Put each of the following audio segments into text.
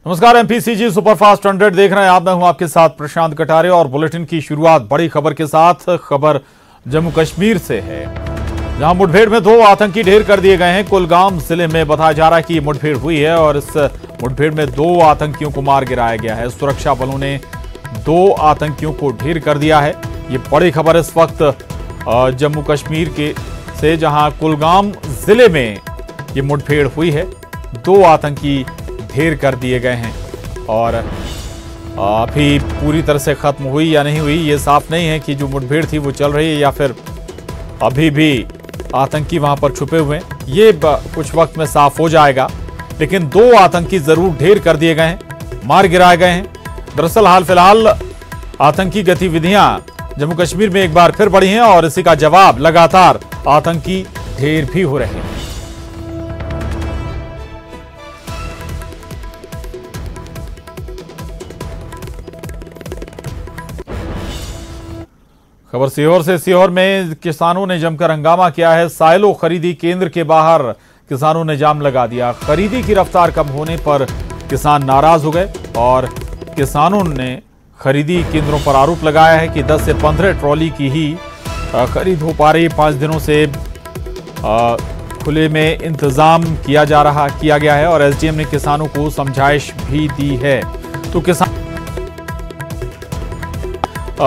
नमस्कार, MPCG superfast 100 देख रहे हैं आप। मैं हूं आपके साथ प्रशांत कटारे और बुलेटिन की शुरुआत बड़ी खबर के साथ। खबर जम्मू कश्मीर से है, जहां मुठभेड़ में 2 आतंकी ढेर कर दिए गए हैं। कुलगाम जिले में बताया जा रहा है कि मुठभेड़ हुई है और इस मुठभेड़ में 2 आतंकियों को मार गिराया गया है। सुरक्षा बलों ने 2 आतंकियों को ढेर कर दिया है। ये बड़ी खबर इस वक्त जम्मू कश्मीर के से, जहां कुलगाम जिले में ये मुठभेड़ हुई है। 2 आतंकी ढेर कर दिए गए हैं और अभी पूरी तरह से खत्म हुई या नहीं हुई ये साफ नहीं है कि जो मुठभेड़ थी वो चल रही है या फिर अभी भी आतंकी वहां पर छुपे हुए हैं। ये कुछ वक्त में साफ हो जाएगा, लेकिन 2 आतंकी जरूर ढेर कर दिए गए हैं, मार गिराए गए हैं। दरअसल हाल फिलहाल आतंकी गतिविधियां जम्मू कश्मीर में एक बार फिर बढ़ी हैं और इसी का जवाब लगातार आतंकी ढेर भी हो रहे हैं। खबर सीहोर से। सीहोर में किसानों ने जमकर हंगामा किया है। साइलो खरीदी केंद्र के बाहर किसानों ने जाम लगा दिया। खरीदी की रफ्तार कम होने पर किसान नाराज हो गए और किसानों ने खरीदी केंद्रों पर आरोप लगाया है कि 10 से 15 ट्रॉली की ही खरीद हो पा रही। 5 दिनों से खुले में इंतजाम किया गया है और एसडीएम ने किसानों को समझाइश भी दी है। तो किसान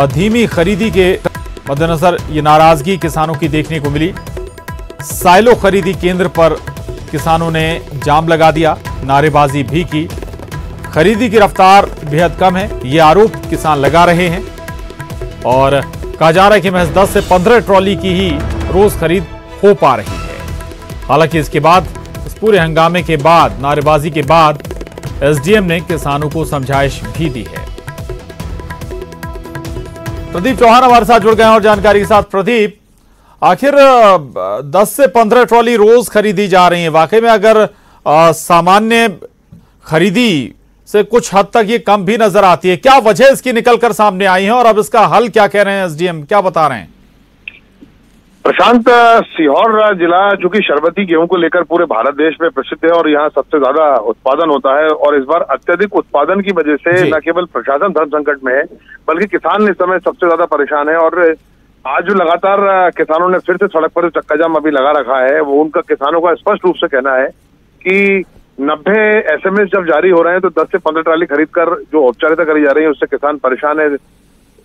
धीमी खरीदी के मद्देनजर ये नाराजगी किसानों की देखने को मिली। साइलो खरीदी केंद्र पर किसानों ने जाम लगा दिया, नारेबाजी भी की। खरीदी की रफ्तार बेहद कम है, ये आरोप किसान लगा रहे हैं और कहा जा रहा है कि महज 10 से 15 ट्रॉली की ही रोज खरीद हो पा रही है। हालांकि इसके बाद, इस पूरे हंगामे के बाद, नारेबाजी के बाद एसडीएम ने किसानों को समझाइश भी दी है। प्रदीप चौहान हमारे साथ जुड़ गए हैं और जानकारी के साथ। प्रदीप, आखिर 10 से 15 ट्रॉली रोज खरीदी जा रही है। वाकई में अगर सामान्य खरीदी से कुछ हद तक ये कम भी नजर आती है, क्या वजह इसकी निकलकर सामने आई है और अब इसका हल क्या कह रहे हैं एसडीएम, क्या बता रहे हैं? प्रशांत, सीहोर जिला जो कि शरबती गेहूं को लेकर पूरे भारत देश में प्रसिद्ध है और यहाँ सबसे ज्यादा उत्पादन होता है और इस बार अत्यधिक उत्पादन की वजह से न केवल प्रशासन धर्म संकट में है बल्कि किसान इस समय सबसे ज्यादा परेशान है। और आज जो लगातार किसानों ने फिर से सड़क पर चक्का जाम अभी लगा रखा है, वो उनका किसानों का स्पष्ट रूप से कहना है कि 90 एसएमएस जब जारी हो रहे हैं तो 10 से 15 ट्राली खरीद कर जो औपचारिकता करी जा रही है उससे किसान परेशान है।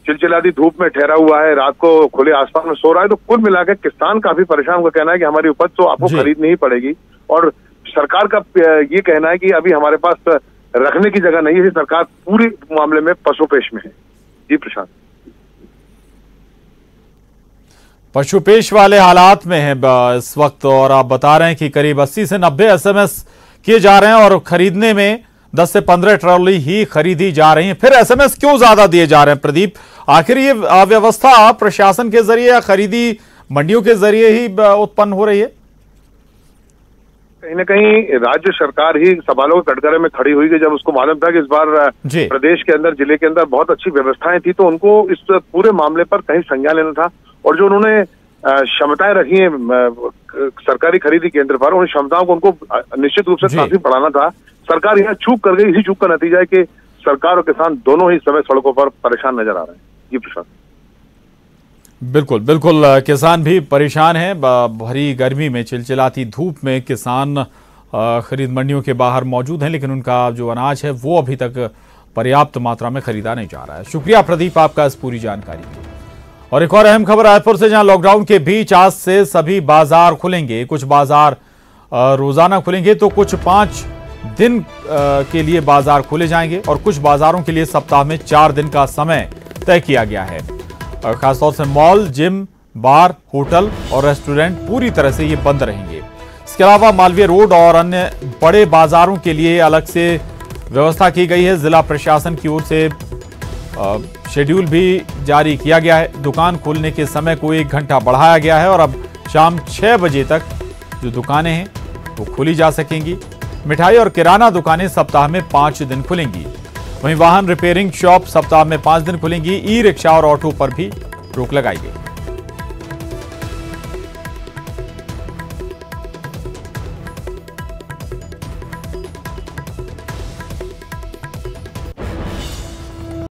चिलचिलाती धूप में ठहरा हुआ है, रात को खुले आसमान में सो रहा है। तो कुल मिलाकर किसान काफी परेशान का कहना है कि हमारी उपज तो आपको खरीदनी ही पड़ेगी और सरकार का ये कहना है कि अभी हमारे पास रखने की जगह नहीं है। सरकार पूरी मामले में पशुपेश में है। जी प्रशांत, पशुपेश वाले हालात में है इस वक्त और आप बता रहे हैं कि करीब 80 से 90 एसएमएस किए जा रहे हैं और खरीदने में 10 से 15 ट्रॉली ही खरीदी जा रही है। फिर एसएमएस क्यों ज्यादा दिए जा रहे हैं प्रदीप? आखिर ये अव्यवस्था प्रशासन के जरिए या खरीदी मंडियों के जरिए ही उत्पन्न हो रही है? कहीं ना कहीं राज्य सरकार ही सवालों के कटघरे में खड़ी हुई कि जब उसको मालूम था कि इस बार प्रदेश के अंदर, जिले के अंदर बहुत अच्छी व्यवस्थाएं थी, तो उनको इस पूरे मामले पर कहीं संज्ञान लेना था। और जो उन्होंने क्षमताएं रखी हैं सरकारी खरीदी केंद्र पर, उन क्षमताओं को उनको निश्चित रूप से काफी बढ़ाना था। सरकार यहाँ चूक कर गई। इसी चूक का नतीजा है कि सरकार और किसान दोनों ही समय सड़कों पर परेशान नजर आ रहे हैं। जी प्रशांत, बिल्कुल बिल्कुल, किसान भी परेशान हैं। भरी गर्मी में, चिलचिलाती धूप में किसान खरीद मंडियों के बाहर मौजूद हैं, लेकिन उनका जो अनाज है वो अभी तक पर्याप्त मात्रा में खरीदा नहीं जा रहा है। शुक्रिया प्रदीप आपका इस पूरी जानकारी के लिए। और एक और अहम खबर रायपुर से, जहां लॉकडाउन के बीच आज से सभी बाजार खुलेंगे। कुछ बाजार रोजाना खुलेंगे तो कुछ 5 दिन के लिए बाजार खोले जाएंगे और कुछ बाजारों के लिए सप्ताह में 4 दिन का समय तय किया गया है। खासतौर से मॉल, जिम, बार, होटल और रेस्टोरेंट पूरी तरह से ये बंद रहेंगे। इसके अलावा मालवीय रोड और अन्य बड़े बाजारों के लिए अलग से व्यवस्था की गई है। जिला प्रशासन की ओर से शेड्यूल भी जारी किया गया है। दुकान खोलने के समय को 1 घंटा बढ़ाया गया है और अब शाम 6 बजे तक जो दुकानें हैं वो खोली जा सकेंगी। मिठाई और किराना दुकानें सप्ताह में 5 दिन खुलेंगी। वहीं वाहन रिपेयरिंग शॉप सप्ताह में 5 दिन खुलेंगी। ई रिक्शा और ऑटो पर भी रोक लगाई गई।